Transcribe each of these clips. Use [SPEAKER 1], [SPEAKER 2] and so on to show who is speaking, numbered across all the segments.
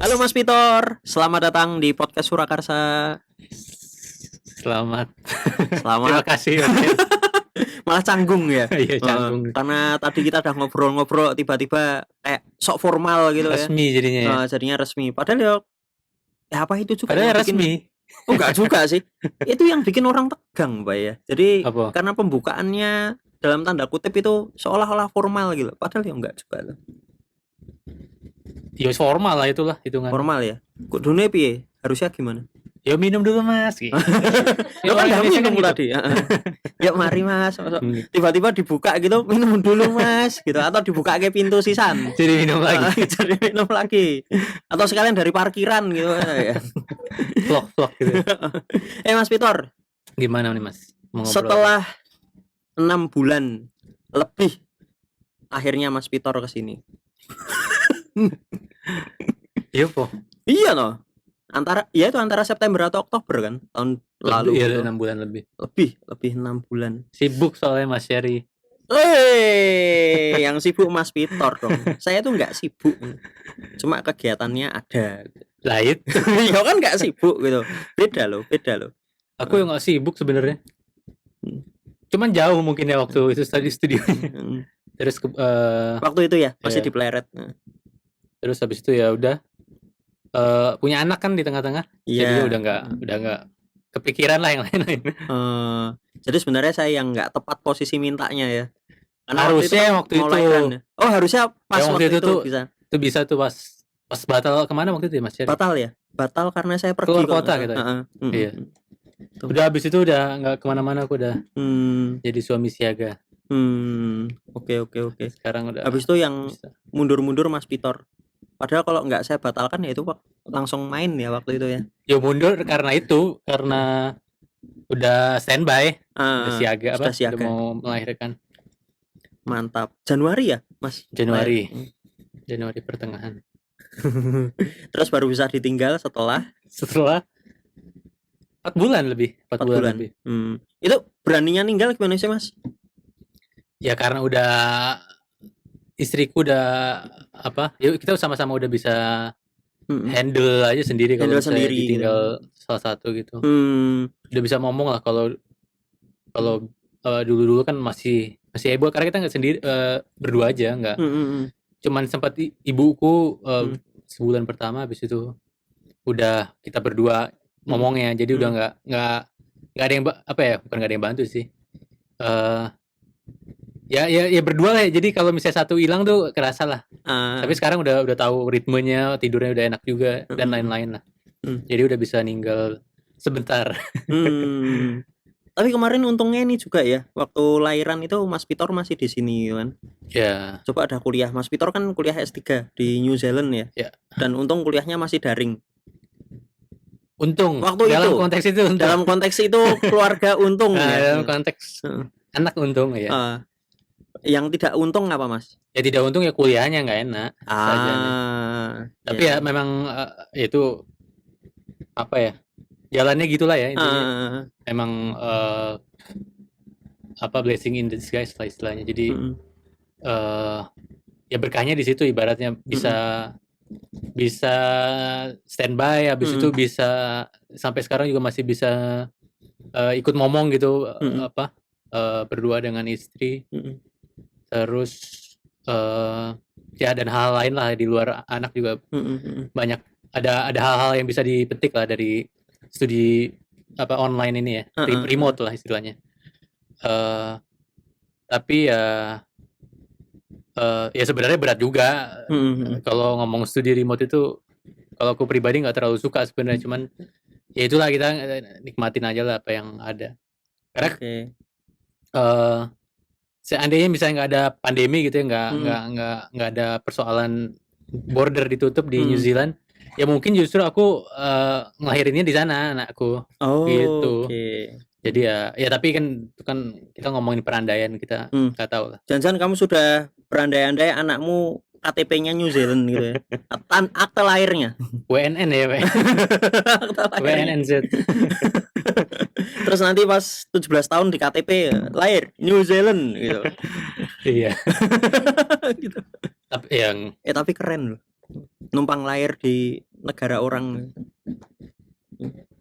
[SPEAKER 1] Halo Mas Pitor, selamat datang di podcast Surakarsa.
[SPEAKER 2] Selamat. Terima
[SPEAKER 1] Selamat.
[SPEAKER 2] kasih. Oke.
[SPEAKER 1] Malah canggung ya.
[SPEAKER 2] Iya, canggung.
[SPEAKER 1] Karena tadi kita udah ngobrol-ngobrol, tiba-tiba kayak sok formal gitu ya.
[SPEAKER 2] Resmi jadinya ya.
[SPEAKER 1] Jadinya resmi. Padahal ya apa itu juga
[SPEAKER 2] Padahal
[SPEAKER 1] yang bikin-
[SPEAKER 2] resmi.
[SPEAKER 1] Oh enggak juga sih. Itu yang bikin orang tegang, Pak ya. Jadi
[SPEAKER 2] Apa?
[SPEAKER 1] karena pembukaannya dalam tanda kutip itu seolah-olah formal gitu. Padahal ya enggak juga loh.
[SPEAKER 2] Ya formal lah itulah hitungan.
[SPEAKER 1] Formal ya. Kok dunia piye? Harusnya gimana?
[SPEAKER 2] Ya minum dulu Mas. Gitu.
[SPEAKER 1] Ya kan udah
[SPEAKER 2] Indonesia
[SPEAKER 1] minum
[SPEAKER 2] gitu.
[SPEAKER 1] tadi. Ya mari Mas. Tiba-tiba dibuka gitu, minum dulu Mas gitu, atau dibuka ke pintu sisan.
[SPEAKER 2] Jadi minum lagi.
[SPEAKER 1] Jadi minum lagi. Atau sekalian dari parkiran gitu ya.
[SPEAKER 2] Vlog gitu.
[SPEAKER 1] Mas Pitor,
[SPEAKER 2] Gimana nih Mas? Mau ngobrol?
[SPEAKER 1] setelah 6 bulan lebih akhirnya Mas Pitor kesini.
[SPEAKER 2] Iya po.
[SPEAKER 1] Iya loh. Antara September atau Oktober kan tahun lalu.
[SPEAKER 2] Iya,
[SPEAKER 1] gitu.
[SPEAKER 2] 6 bulan lebih.
[SPEAKER 1] Lebih 6 bulan.
[SPEAKER 2] Sibuk soalnya Mas Sherry.
[SPEAKER 1] Yang sibuk Mas Pitor dong. Saya tuh nggak sibuk, cuma kegiatannya ada.
[SPEAKER 2] Lahir.
[SPEAKER 1] Ya kan nggak sibuk gitu. Beda loh.
[SPEAKER 2] Aku yang nggak sibuk sebenarnya. Cuman jauh mungkin ya waktu itu studio. Terus
[SPEAKER 1] Waktu itu ya masih
[SPEAKER 2] Iya.
[SPEAKER 1] di Pleret.
[SPEAKER 2] terus habis itu ya udah punya anak kan di tengah-tengah. Jadi udah nggak kepikiran lah yang lain-lain.
[SPEAKER 1] Jadi sebenarnya saya yang nggak tepat posisi mintanya ya. Karena
[SPEAKER 2] Harusnya waktu
[SPEAKER 1] mau
[SPEAKER 2] itu.
[SPEAKER 1] lahiran ya. Oh harusnya pas
[SPEAKER 2] Ya,
[SPEAKER 1] waktu itu
[SPEAKER 2] tuh
[SPEAKER 1] bisa.
[SPEAKER 2] Itu bisa tuh pas batal kemana waktu itu ya Mas Sherry?
[SPEAKER 1] Batal ya. Batal karena saya pergi
[SPEAKER 2] Keluar
[SPEAKER 1] kok.
[SPEAKER 2] kota gitu ya? Iya.
[SPEAKER 1] Tuh.
[SPEAKER 2] Udah habis itu udah nggak kemana-mana, aku udah jadi suami siaga.
[SPEAKER 1] Oke.
[SPEAKER 2] Sekarang udah
[SPEAKER 1] Habis itu yang
[SPEAKER 2] bisa.
[SPEAKER 1] mundur-mundur Mas Pitor. Padahal kalau nggak saya batalkan ya itu langsung main ya waktu itu ya.
[SPEAKER 2] Ya mundur karena udah standby, udah siaga
[SPEAKER 1] sudah siaga.
[SPEAKER 2] udah mau melahirkan.
[SPEAKER 1] Mantap. Januari ya Mas?
[SPEAKER 2] Januari pertengahan.
[SPEAKER 1] Terus baru bisa ditinggal setelah
[SPEAKER 2] 4 bulan lebih. 4 bulan lebih.
[SPEAKER 1] Itu beraninya ninggal gimana sih Mas?
[SPEAKER 2] Ya karena udah istriku udah ya kita sama-sama udah bisa handle aja sendiri kalau misalnya
[SPEAKER 1] sendiri
[SPEAKER 2] ditinggal salah satu gitu. Udah bisa ngomong lah kalau dulu kan masih heboh karena kita nggak sendiri, berdua aja, nggak cuman sempat ibuku sebulan pertama, habis itu udah kita berdua ngomongnya, jadi udah nggak ada yang bukan nggak ada yang bantu sih, ya berdua lah. Jadi kalau misalnya satu hilang tuh kerasa lah. Tapi sekarang udah tahu ritmenya, tidurnya udah enak juga dan lain-lain lah. Jadi udah bisa ninggal sebentar.
[SPEAKER 1] Tapi kemarin untungnya ini juga ya, waktu lahiran itu Mas Pitor masih di sini kan.
[SPEAKER 2] Ya.
[SPEAKER 1] Coba ada kuliah. Mas Pitor kan kuliah S3 di New Zealand ya.
[SPEAKER 2] Ya.
[SPEAKER 1] Dan untung kuliahnya masih daring.
[SPEAKER 2] Untung.
[SPEAKER 1] Waktu
[SPEAKER 2] dalam
[SPEAKER 1] itu.
[SPEAKER 2] Konteks itu untung.
[SPEAKER 1] Dalam konteks itu keluarga untung ya.
[SPEAKER 2] Dalam konteks anak untung ya.
[SPEAKER 1] Yang tidak untung apa Mas?
[SPEAKER 2] Ya tidak untung ya kuliahnya nggak enak. Tapi ya memang itu jalannya gitulah ya intinya. Emang blessing in disguise lah istilahnya. Jadi ya berkahnya di situ, ibaratnya bisa standby, habis itu bisa sampai sekarang juga masih bisa ikut ngomong gitu, berdua dengan istri. Terus ya dan hal lain lah di luar anak juga banyak, ada hal-hal yang bisa dipetik lah dari studi online ini ya, remote lah istilahnya. Tapi ya sebenarnya berat juga. Kalau ngomong studi remote itu, kalau aku pribadi nggak terlalu suka sebenarnya, cuman ya itulah, kita nikmatin aja lah apa yang ada. Karena seandainya misalnya nggak ada pandemi gitu ya, nggak ada persoalan border ditutup di New Zealand, ya mungkin justru aku ngelahirinnya di sana anakku. Gitu. Jadi ya tapi kan itu kan kita ngomongin perandaian, kita nggak tahu lah.
[SPEAKER 1] Jangan-jangan kamu sudah berandai-andai anakmu KTP-nya New Zealand gitu ya. Akte lahirnya.
[SPEAKER 2] WNN ya, Pak. WNNZ.
[SPEAKER 1] Terus nanti pas 17 tahun di KTP lahir New Zealand gitu.
[SPEAKER 2] Iya.
[SPEAKER 1] Gitu.
[SPEAKER 2] Tapi
[SPEAKER 1] tapi keren loh. Numpang lahir di negara orang.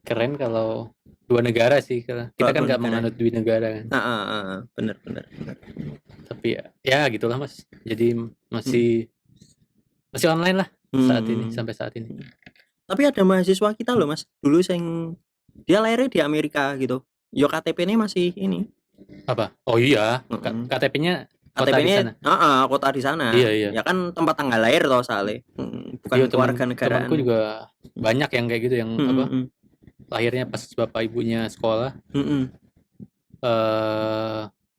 [SPEAKER 2] Keren kalau 2 negara sih, kita
[SPEAKER 1] Kalau
[SPEAKER 2] kan
[SPEAKER 1] 2
[SPEAKER 2] nggak
[SPEAKER 1] negara.
[SPEAKER 2] menganut 2 negara kan.
[SPEAKER 1] Bener.
[SPEAKER 2] Tapi ya gitulah Mas. Jadi masih online lah saat ini, sampai saat ini.
[SPEAKER 1] Tapi ada mahasiswa kita loh Mas, dulu yang dia lahirnya di Amerika gitu. Yo KTP-nya masih ini.
[SPEAKER 2] Apa? Oh iya, KTP-nya kota di sana.
[SPEAKER 1] Kota di sana.
[SPEAKER 2] Iya.
[SPEAKER 1] Ya kan tempat tanggal lahir toh soalnya. Bukan
[SPEAKER 2] Iya,
[SPEAKER 1] keluarga negaraan.
[SPEAKER 2] Temanku juga banyak yang kayak gitu, yang lahirnya pas bapak ibunya sekolah.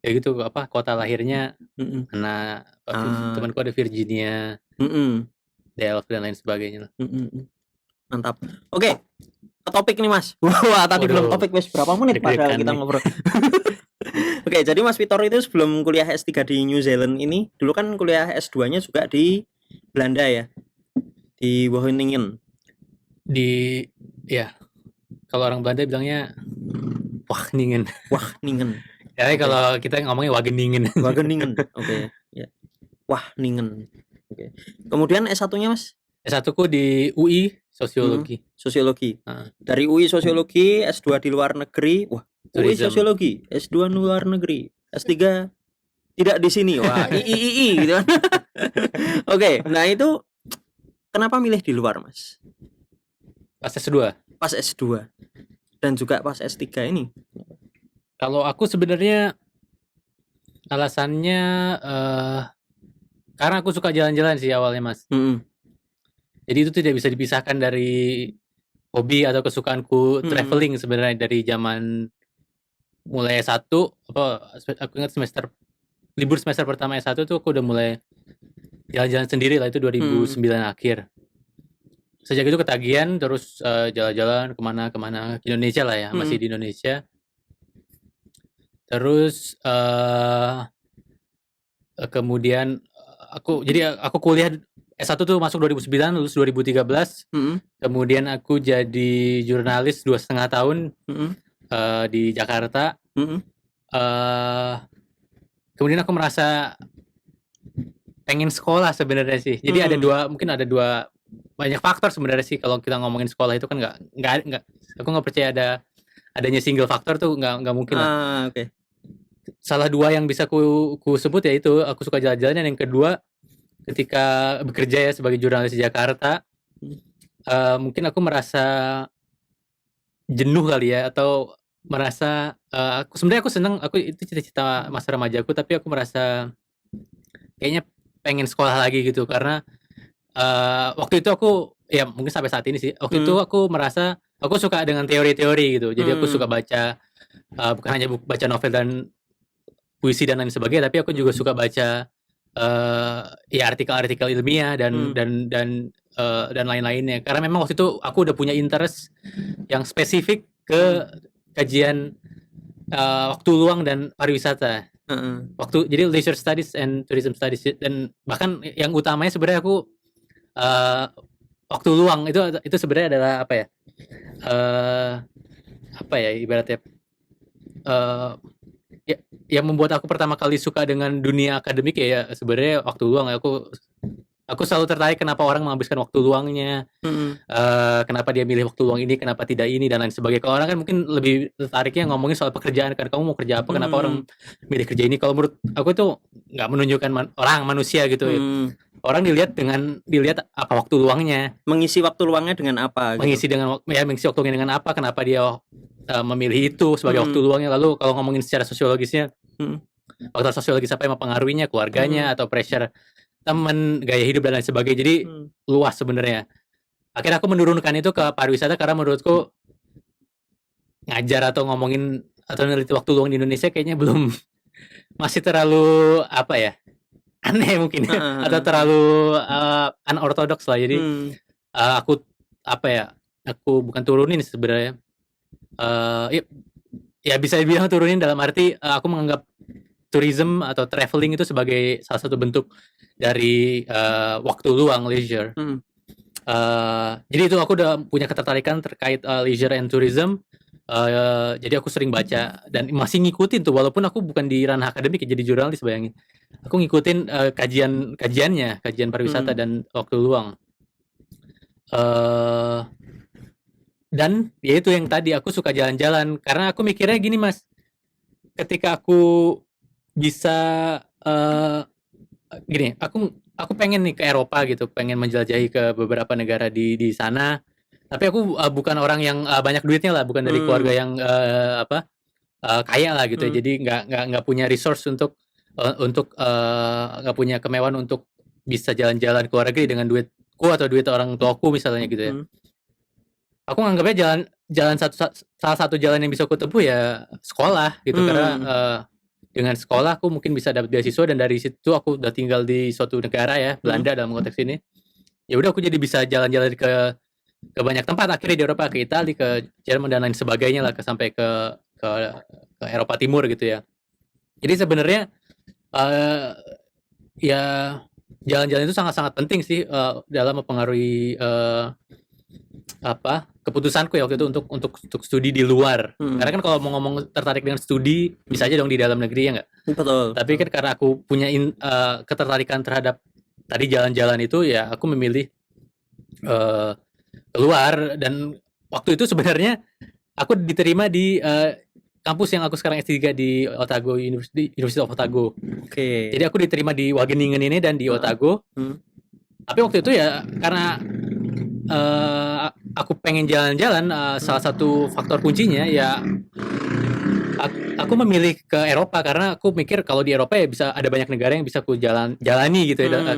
[SPEAKER 2] Kayak gitu, kota lahirnya mana, temanku ada Virginia, Delft dan lain sebagainya lah.
[SPEAKER 1] Mantap. Oke, ke topik nih Mas. Wah, tadi belum topik, Mas. Berapa menit padahal kita ngobrol. Oke, jadi Mas Vitor itu sebelum kuliah S3 di New Zealand ini, dulu kan kuliah S2-nya juga di Belanda ya. Di Wageningen.
[SPEAKER 2] Kalau orang Belanda bilangnya Wageningen. Ya, kalau kita ngomongnya Wageningen.
[SPEAKER 1] Oke. Ya. Wageningen. Oke. Kemudian S1-nya Mas?
[SPEAKER 2] S1-ku di UI Sosiologi.
[SPEAKER 1] Dari UI Sosiologi, S2 di luar negeri. Wah, UI Sosiologi, S2 luar negeri, S3 tidak di sini. Wah, II gitu kan. Oke, nah itu kenapa milih di luar, Mas?
[SPEAKER 2] Pas S2
[SPEAKER 1] dan juga pas S3 ini.
[SPEAKER 2] Kalau aku sebenarnya alasannya karena aku suka jalan-jalan sih awalnya, Mas. Jadi itu tidak bisa dipisahkan dari hobi atau kesukaanku traveling sebenarnya. Dari zaman mulai S1, aku ingat libur semester pertama S1 tuh aku udah mulai jalan-jalan sendiri lah, itu 2009 akhir. Sejak itu ketagihan terus jalan-jalan kemana ke Indonesia lah ya, masih di Indonesia. Terus kemudian aku kuliah S1 tuh masuk 2009, lulus 2013. Kemudian aku jadi jurnalis 2,5 tahun di Jakarta. Kemudian aku merasa pengen sekolah sebenarnya sih. Jadi ada dua banyak faktor sebenarnya sih kalau kita ngomongin sekolah itu kan nggak aku nggak percaya adanya single faktor tuh nggak mungkin lah.
[SPEAKER 1] Okay.
[SPEAKER 2] Salah 2 yang bisa ku sebut yaitu aku suka jalan-jalan, dan yang kedua ketika bekerja ya sebagai jurnalis di Jakarta, mungkin aku merasa jenuh kali ya, atau merasa sebenarnya aku senang, itu cita-cita masa remajaku, tapi aku merasa kayaknya pengen sekolah lagi gitu, karena waktu itu aku ya mungkin sampai saat ini sih, waktu itu aku merasa aku suka dengan teori-teori gitu. Jadi aku suka baca, bukan hanya baca novel dan puisi dan lain sebagainya, tapi aku juga suka baca ya artikel-artikel ilmiah dan lain-lainnya. Karena memang waktu itu aku udah punya interest yang spesifik ke kajian waktu luang dan pariwisata. Jadi leisure studies and tourism studies, dan bahkan yang utamanya sebenarnya aku waktu luang itu sebenarnya adalah ibaratnya yang membuat aku pertama kali suka dengan dunia akademik ya sebenarnya waktu luang. Aku selalu tertarik kenapa orang menghabiskan waktu luangnya, kenapa dia milih waktu luang ini, kenapa tidak ini, dan lain sebagainya. Kalau orang kan mungkin lebih tertariknya ngomongin soal pekerjaan kan, kamu mau kerja apa, kenapa orang milih kerja ini. Kalau menurut aku itu nggak menunjukkan orang manusia gitu. Orang dilihat apa waktu luangnya,
[SPEAKER 1] mengisi waktu luangnya dengan apa gitu.
[SPEAKER 2] mengisi waktu luangnya dengan apa, kenapa dia memilih itu sebagai waktu luangnya. Lalu kalau ngomongin secara sosiologisnya, faktor sosiologis apa yang mempengaruhinya, keluarganya atau pressure teman, gaya hidup dan lain sebagainya. Jadi luas sebenarnya. Akhirnya aku menurunkan itu ke pariwisata, karena menurutku ngajar atau ngomongin atau neliti waktu luang di Indonesia kayaknya belum, masih terlalu aneh mungkin atau terlalu unorthodox lah. Jadi aku bukan turunin sebenarnya, ya bisa dibilang turunin dalam arti aku menganggap tourism atau traveling itu sebagai salah satu bentuk dari waktu luang, leisure. Jadi itu aku udah punya ketertarikan terkait leisure and tourism. Jadi aku sering baca dan masih ngikutin tuh, walaupun aku bukan di ranah akademik jadi jurnalis, bayangin. Aku ngikutin kajian pariwisata dan waktu luang. eh dan ya itu yang tadi aku suka jalan-jalan karena aku mikirnya gini Mas, ketika aku bisa gini, aku pengen nih ke Eropa gitu, pengen menjelajahi ke beberapa negara di sana. Tapi aku bukan orang yang banyak duitnya lah, bukan dari keluarga yang kaya lah gitu ya. Jadi nggak punya resource untuk nggak punya kemewahan untuk bisa jalan-jalan ke luar negeri dengan duitku atau duit orang tuaku misalnya gitu ya. Aku nganggapnya salah satu jalan yang bisa aku tempuh ya sekolah gitu karena dengan sekolah aku mungkin bisa dapat beasiswa dan dari situ aku udah tinggal di suatu negara ya, Belanda dalam konteks ini. Ya udah aku jadi bisa jalan-jalan ke banyak tempat akhirnya di Eropa, ke Italia, ke Jerman dan lain sebagainya lah, sampai ke Eropa Timur gitu ya. Jadi sebenarnya ya jalan-jalan itu sangat-sangat penting sih dalam mempengaruhi keputusanku ya waktu itu untuk studi di luar. Karena kan kalau mau ngomong tertarik dengan studi bisa aja dong di dalam negeri ya nggak?
[SPEAKER 1] Betul.
[SPEAKER 2] Tapi kan karena aku punya ketertarikan terhadap tadi jalan-jalan itu ya aku memilih keluar. Dan waktu itu sebenarnya aku diterima di kampus yang aku sekarang S3 di Otago University of Otago.
[SPEAKER 1] Oke.
[SPEAKER 2] Jadi aku diterima di Wageningen ini dan di Otago. Tapi waktu itu ya karena aku pengen jalan-jalan, salah satu faktor kuncinya ya aku memilih ke Eropa karena aku mikir kalau di Eropa ya bisa ada banyak negara yang bisa aku jalani gitu ya,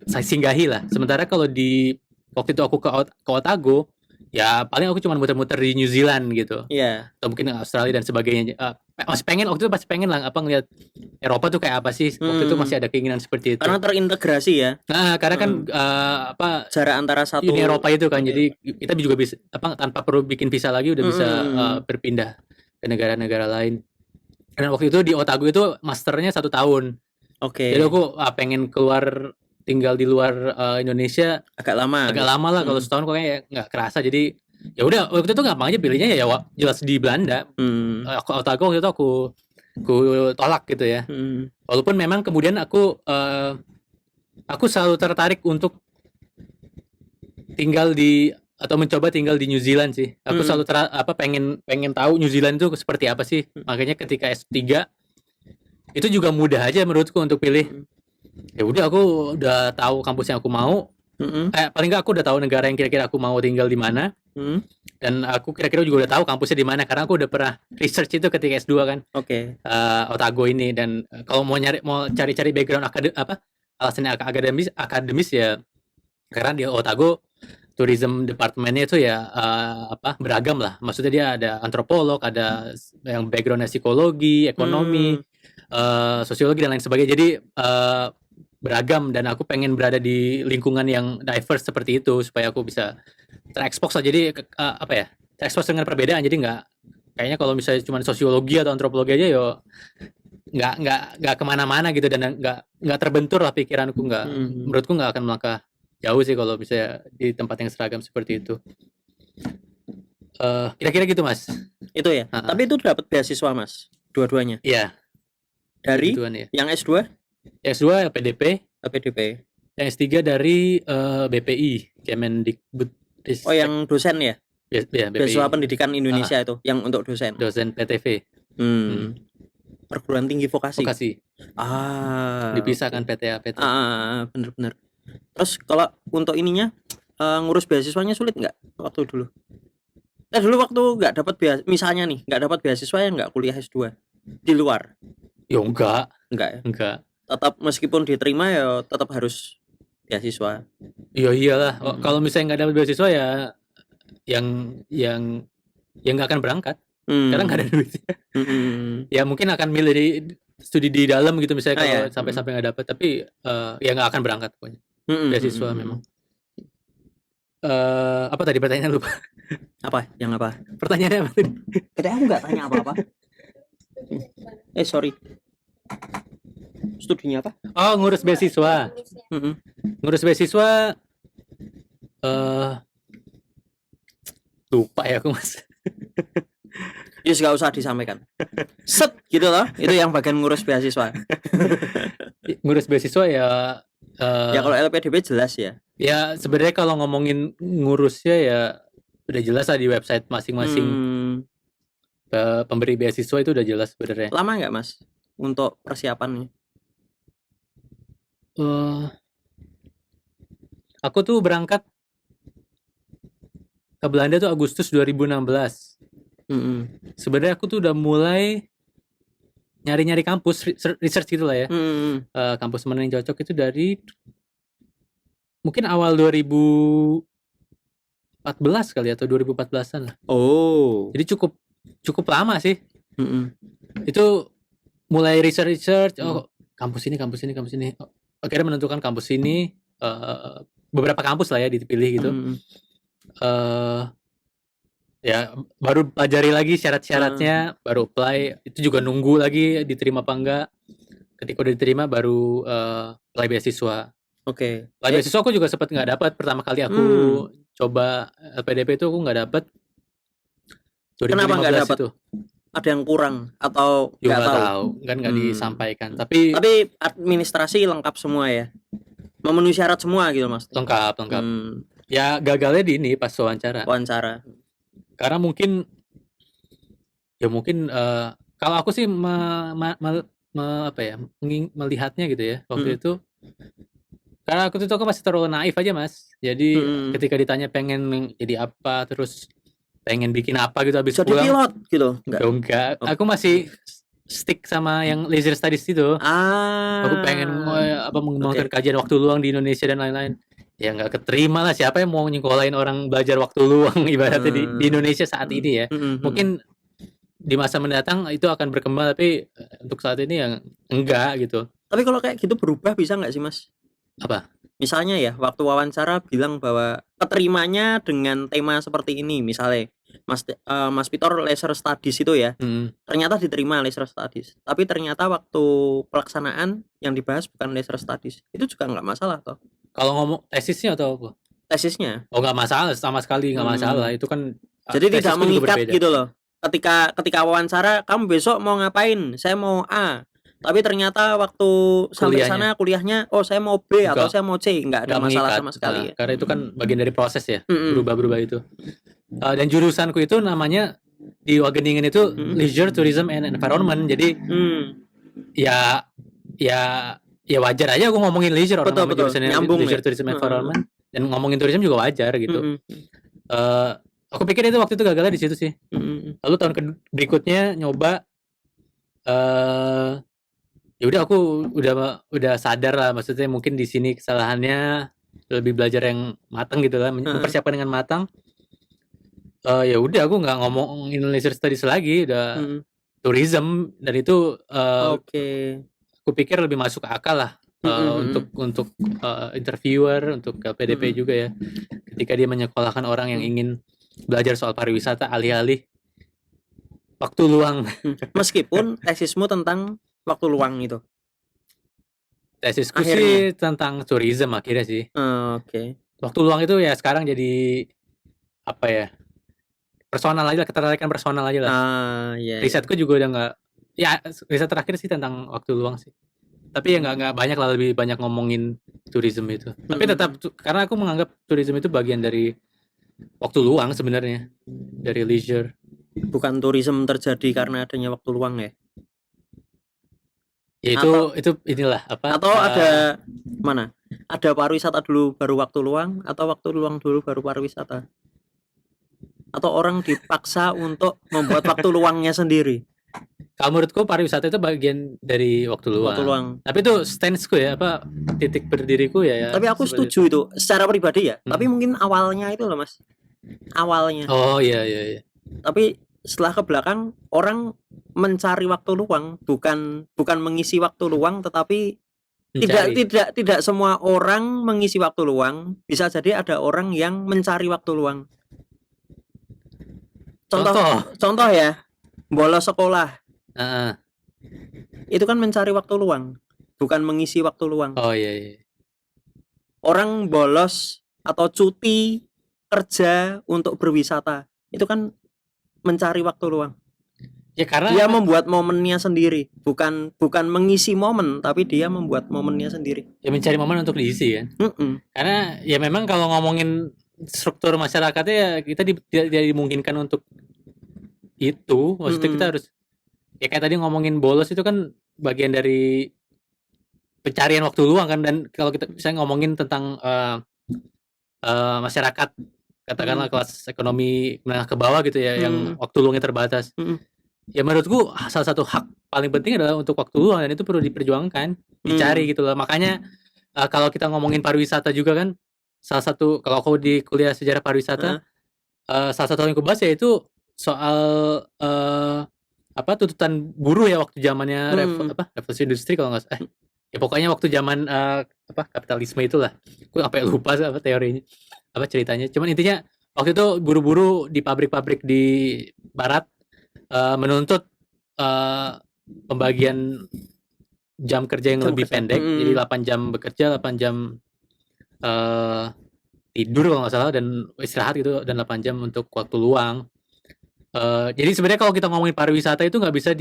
[SPEAKER 2] saya singgahi lah. Sementara kalau waktu itu aku ke Otago ya paling aku cuma muter-muter di New Zealand gitu.
[SPEAKER 1] Iya.
[SPEAKER 2] Atau mungkin Australia dan sebagainya. Waktu itu masih pengen lah ngeliat Eropa tuh kayak apa sih. Waktu itu masih ada keinginan seperti itu.
[SPEAKER 1] Karena terintegrasi ya.
[SPEAKER 2] Nah, karena kan
[SPEAKER 1] jarak antara satu
[SPEAKER 2] Uni Eropa itu kan. Jadi kita juga bisa tanpa perlu bikin visa lagi udah bisa berpindah ke negara-negara lain. Dan waktu itu di Otago itu masternya 1 tahun.
[SPEAKER 1] Oke.
[SPEAKER 2] Jadi aku pengen tinggal di luar Indonesia
[SPEAKER 1] agak lama
[SPEAKER 2] lah. Kalau setahun kok kayak nggak kerasa. Jadi ya udah waktu itu gampang aja pilihnya ya jelas di Belanda. Otago waktu itu aku tolak gitu ya. Walaupun memang kemudian aku selalu tertarik untuk tinggal atau mencoba tinggal di New Zealand sih. Aku selalu pengen tahu New Zealand itu seperti apa sih. Makanya ketika S3 itu juga mudah aja menurutku untuk pilih. Ya udah aku udah tahu kampus yang aku mau. Paling nggak aku udah tahu negara yang kira-kira aku mau tinggal di mana. Dan aku kira-kira juga udah tahu kampusnya di mana karena aku udah pernah research itu ketika S2 kan. Otago ini. Dan kalau mau cari-cari background alasannya akademis ya karena di Otago tourism departmentnya itu ya beragam lah. Maksudnya dia ada antropolog, ada yang backgroundnya psikologi, ekonomi, sosiologi dan lain sebagainya. Jadi beragam dan aku pengen berada di lingkungan yang diverse seperti itu supaya aku bisa terekspos lah. Jadi terekspos dengan perbedaan. Jadi kayaknya kalau misalnya cuma sosiologi atau antropologi aja yo nggak kemana-mana gitu dan nggak terbentur lah pikiranku. Menurutku nggak akan melangkah jauh sih kalau misalnya di tempat yang seragam seperti itu. Kira-kira gitu Mas.
[SPEAKER 1] Itu ya. Tapi itu dapat beasiswa Mas, dua-duanya.
[SPEAKER 2] Iya.
[SPEAKER 1] Dari
[SPEAKER 2] ya.
[SPEAKER 1] Yang S2?
[SPEAKER 2] Yang S2 LPDP. Yang S3 dari BPI, Kemendikbud.
[SPEAKER 1] Oh, yang dosen ya?
[SPEAKER 2] Ya,
[SPEAKER 1] Beasiswa Pendidikan Indonesia itu, yang untuk dosen.
[SPEAKER 2] Dosen PTV.
[SPEAKER 1] Perguruan Tinggi Vokasi.
[SPEAKER 2] Dipisahkan PTA.
[SPEAKER 1] Bener-bener. Terus kalau untuk ininya ngurus beasiswanya sulit nggak waktu dulu? Dulu waktu nggak dapat misalnya nih nggak dapat beasiswa ya nggak kuliah S2 di luar?
[SPEAKER 2] Ya enggak
[SPEAKER 1] ya?
[SPEAKER 2] Enggak.
[SPEAKER 1] Tetap meskipun diterima ya tetap harus beasiswa.
[SPEAKER 2] Iya iyalah. Kalau misalnya nggak dapat beasiswa ya yang nggak akan berangkat karena nggak ada duitnya. Ya mungkin akan milih studi di dalam gitu misalnya kalau sampai nggak dapat, tapi ya nggak akan berangkat pokoknya. Beasiswa memang. Apa tadi pertanyaan lupa?
[SPEAKER 1] Yang apa?
[SPEAKER 2] Pertanyaannya apa tadi?
[SPEAKER 1] Katanya aku nggak tanya apa-apa. Sorry. Studinya apa?
[SPEAKER 2] Oh, ngurus beasiswa. Ngurus beasiswa. Lupa ya aku Mas.
[SPEAKER 1] Yes, gak usah disampaikan. Set gitu loh. Itu yang bagian ngurus beasiswa.
[SPEAKER 2] Ngurus beasiswa ya.
[SPEAKER 1] Ya kalau LPDP jelas ya.
[SPEAKER 2] Ya sebenarnya kalau ngomongin ngurusnya ya udah jelas lah di website masing-masing pemberi beasiswa itu udah jelas sebenarnya.
[SPEAKER 1] Lama nggak Mas untuk persiapannya?
[SPEAKER 2] Aku tuh berangkat ke Belanda tuh Agustus 2016. Sebenarnya aku tuh udah mulai nyari-nyari kampus research gitu lah ya. Kampus mana yang cocok itu dari mungkin awal 2014 kali atau 2014-an lah.
[SPEAKER 1] Oh.
[SPEAKER 2] Jadi cukup lama sih. Itu mulai research. Oh, kampus ini. Akhirnya menentukan kampus ini. Beberapa kampus lah ya dipilih gitu. Ya baru pelajari lagi syarat-syaratnya, baru apply. Itu juga nunggu lagi diterima apa enggak. Ketika udah diterima baru apply beasiswa.
[SPEAKER 1] Oke.
[SPEAKER 2] Apply beasiswa aku juga sempat nggak dapat. Pertama kali aku coba LPDP itu aku nggak dapat.
[SPEAKER 1] Kenapa nggak dapat? Ada yang kurang atau
[SPEAKER 2] nggak tahu? Kan nggak disampaikan. Tapi
[SPEAKER 1] administrasi lengkap semua ya, memenuhi syarat semua gitu Mas.
[SPEAKER 2] Lengkap. Ya gagalnya di ini pas wawancara. Karena mungkin kalau aku sih melihatnya gitu ya waktu itu. Karena aku tuh masih terlalu naif aja Mas. Jadi ketika ditanya pengen jadi apa, terus pengen bikin apa gitu habis
[SPEAKER 1] jadi
[SPEAKER 2] pulang.
[SPEAKER 1] Jadi pilot gitu?
[SPEAKER 2] Enggak. Aku masih stick sama yang leisure studies itu. Aku pengen mengembangkan kajian waktu luang di Indonesia dan lain-lain. Ya nggak keterima lah, siapa yang mau nyekolahin orang belajar waktu luang ibaratnya di Indonesia saat ini ya. Mungkin di masa mendatang itu akan berkembang, tapi untuk saat ini yang enggak gitu.
[SPEAKER 1] Tapi kalau kayak gitu berubah bisa nggak sih Mas?
[SPEAKER 2] Apa?
[SPEAKER 1] Misalnya ya waktu wawancara bilang bahwa keterimanya dengan tema seperti ini, misalnya Mas Pitor leisure studies itu ya, ternyata diterima leisure studies, tapi ternyata waktu pelaksanaan yang dibahas bukan leisure studies, itu juga nggak masalah toh?
[SPEAKER 2] Kalau ngomong tesisnya atau apa?
[SPEAKER 1] Tesisnya?
[SPEAKER 2] Oh nggak masalah, sama sekali nggak masalah. Itu kan
[SPEAKER 1] jadi tidak mengikat gitu loh. Ketika wawancara, kamu besok mau ngapain? Saya mau A. Tapi ternyata waktu sampai sana kuliahnya, oh saya mau B atau saya mau C, nggak ada masalah sama sekali.
[SPEAKER 2] Karena itu kan bagian dari proses ya, berubah-berubah itu. Dan jurusanku itu namanya di Wageningen itu Leisure, Tourism and Environment. Jadi ya wajar aja aku ngomongin leisure, orang nama jurusannya Leisure, Tourism and Environment, dan ngomongin tourism juga wajar gitu. Aku pikir itu waktu itu gagalnya di situ sih. Lalu tahun berikutnya nyoba. Ya udah aku udah sadar lah, maksudnya mungkin di sini kesalahannya lebih belajar yang matang gitu lah, mempersiapkan dengan matang. Ya udah aku nggak ngomongin leisure studies lagi, udah tourism, dan itu aku pikir lebih masuk akal lah untuk interviewer, untuk LPDP juga ya, ketika dia menyekolahkan orang yang ingin belajar soal pariwisata alih-alih waktu luang.
[SPEAKER 1] Meskipun tesismu tentang waktu luang itu.
[SPEAKER 2] Tesisku sih tentang tourism akhirnya sih. Waktu luang itu ya sekarang jadi apa ya? Personal aja lah, ketertarikan personal aja lah. Risetku juga udah nggak. Ya riset terakhir sih tentang waktu luang sih. Tapi ya nggak banyak lah, lebih banyak ngomongin tourism itu. Tapi tetap karena aku menganggap tourism itu bagian dari waktu luang sebenarnya, dari leisure.
[SPEAKER 1] Bukan tourism terjadi karena adanya waktu luang ya?
[SPEAKER 2] Ya itu inilah apa?
[SPEAKER 1] Atau ada mana? Ada pariwisata dulu baru waktu luang, atau waktu luang dulu baru pariwisata? Atau orang dipaksa untuk membuat waktu luangnya sendiri?
[SPEAKER 2] Kalau menurutku pariwisata itu bagian dari waktu luang. Tapi itu stance-ku ya, apa titik berdiriku ya.
[SPEAKER 1] Tapi aku setuju itu secara pribadi ya. Tapi mungkin awalnya itu loh Mas. Awalnya.
[SPEAKER 2] Oh iya.
[SPEAKER 1] Tapi setelah ke belakang orang mencari waktu luang, bukan mengisi waktu luang, tetapi tidak semua orang mengisi waktu luang. Bisa jadi ada orang yang mencari waktu luang. Contoh ya, bolos sekolah. Itu kan mencari waktu luang, bukan mengisi waktu luang.
[SPEAKER 2] Oh iya.
[SPEAKER 1] Orang bolos atau cuti kerja untuk berwisata, itu kan mencari waktu luang.
[SPEAKER 2] Ya karena
[SPEAKER 1] Dia membuat momennya sendiri, bukan mengisi momen, tapi dia membuat momennya sendiri.
[SPEAKER 2] ya mencari momen untuk diisi kan. Karena ya memang kalau ngomongin struktur masyarakatnya ya kita tidak dimungkinkan untuk itu. Maksudnya kita harus ya kayak tadi ngomongin bolos itu kan bagian dari pencarian waktu luang kan. Dan kalau kita bisa ngomongin tentang masyarakat katakanlah kelas ekonomi menengah ke bawah gitu ya, yang waktu luangnya terbatas. Ya menurutku salah satu hak paling penting adalah untuk waktu luang, dan itu perlu diperjuangkan, dicari gitu loh. Makanya kalau kita ngomongin pariwisata juga kan, salah satu kalau aku di kuliah sejarah pariwisata, salah satu yang aku bahas yaitu soal tuntutan buruh ya waktu zamannya revolusi industri kalau nggak salah. Ya pokoknya waktu zaman kapitalisme itulah. Aku sampai lupa apa teorinya, apa ceritanya. Cuman intinya waktu itu buru-buru di pabrik-pabrik di barat menuntut pembagian jam kerja yang lebih pendek. Jadi 8 jam bekerja, 8 jam tidur kalau nggak salah, dan istirahat gitu, dan 8 jam untuk waktu luang. Jadi sebenarnya kalau kita ngomongin pariwisata itu nggak bisa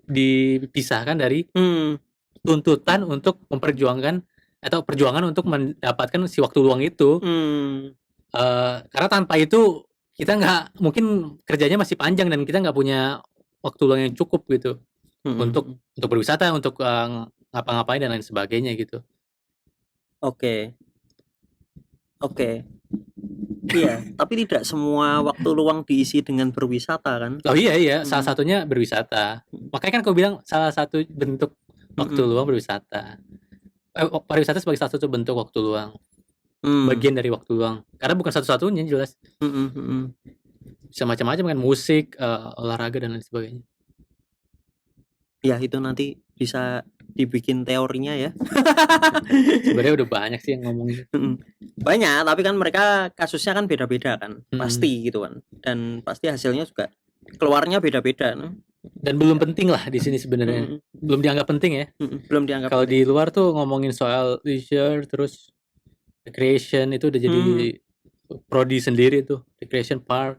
[SPEAKER 2] dipisahkan dari tuntutan untuk memperjuangkan atau perjuangan untuk mendapatkan si waktu luang itu. Karena tanpa itu kita nggak mungkin kerjanya masih panjang dan kita nggak punya waktu luang yang cukup gitu untuk berwisata, untuk ngapa-ngapain dan lain sebagainya gitu.
[SPEAKER 1] Oke. Iya, tapi tidak semua waktu luang diisi dengan berwisata kan?
[SPEAKER 2] Oh iya, salah satunya berwisata. Makanya kan aku bilang salah satu bentuk waktu luang berwisata. Pariwisata sebagai salah satu bentuk waktu luang. Bagian dari waktu luang. Karena bukan satu-satunya jelas. Bisa macam-macam kan, musik, olahraga dan lain sebagainya.
[SPEAKER 1] Ya itu nanti bisa dibikin teorinya ya.
[SPEAKER 2] Sebenarnya udah banyak sih yang ngomongin.
[SPEAKER 1] Banyak, tapi kan mereka kasusnya kan beda-beda kan, pasti gitu kan. Dan pasti hasilnya juga keluarnya beda-beda.
[SPEAKER 2] Dan belum penting lah di sini sebenarnya. Belum dianggap penting ya.
[SPEAKER 1] Belum dianggap.
[SPEAKER 2] Kalau di luar tuh ngomongin soal leisure terus recreation itu udah jadi prodi sendiri tuh, recreation park.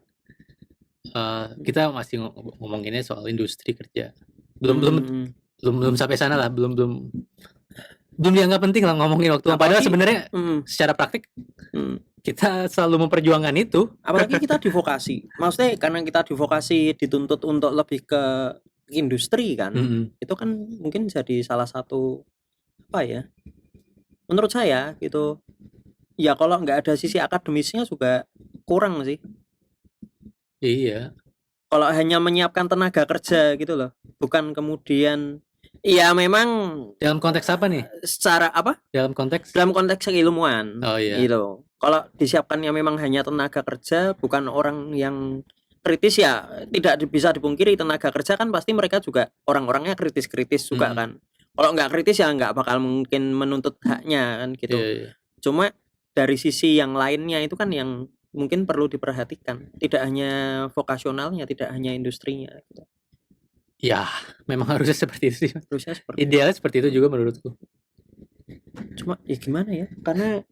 [SPEAKER 2] Kita masih ngomonginnya soal industri kerja. Belum sampai sana lah, belum dianggap penting lah ngomongin waktu. Padahal sebenarnya secara praktik kita selalu memperjuangkan itu.
[SPEAKER 1] Apalagi kita di vokasi. Maksudnya karena kita di vokasi dituntut untuk lebih ke industri kan. Itu kan mungkin jadi salah satu menurut saya gitu. Ya kalau nggak ada sisi akademisnya juga kurang sih.
[SPEAKER 2] Iya.
[SPEAKER 1] Kalau hanya menyiapkan tenaga kerja gitu loh, bukan kemudian ya memang
[SPEAKER 2] dalam konteks apa nih?
[SPEAKER 1] Secara apa?
[SPEAKER 2] Dalam konteks
[SPEAKER 1] keilmuan.
[SPEAKER 2] Oh iya.
[SPEAKER 1] Gitu. Kalau disiapkannya memang hanya tenaga kerja, bukan orang yang kritis, ya tidak bisa dipungkiri tenaga kerja kan pasti mereka juga orang-orangnya kritis-kritis juga kan. Kalau nggak kritis ya nggak bakal mungkin menuntut haknya kan gitu.
[SPEAKER 2] Iya.
[SPEAKER 1] Cuma dari sisi yang lainnya itu kan yang mungkin perlu diperhatikan, tidak hanya vokasionalnya, tidak hanya industrinya gitu.
[SPEAKER 2] Ya, memang harusnya seperti itu sih. Idealnya seperti itu juga menurutku.
[SPEAKER 1] Cuma ya gimana ya? Karena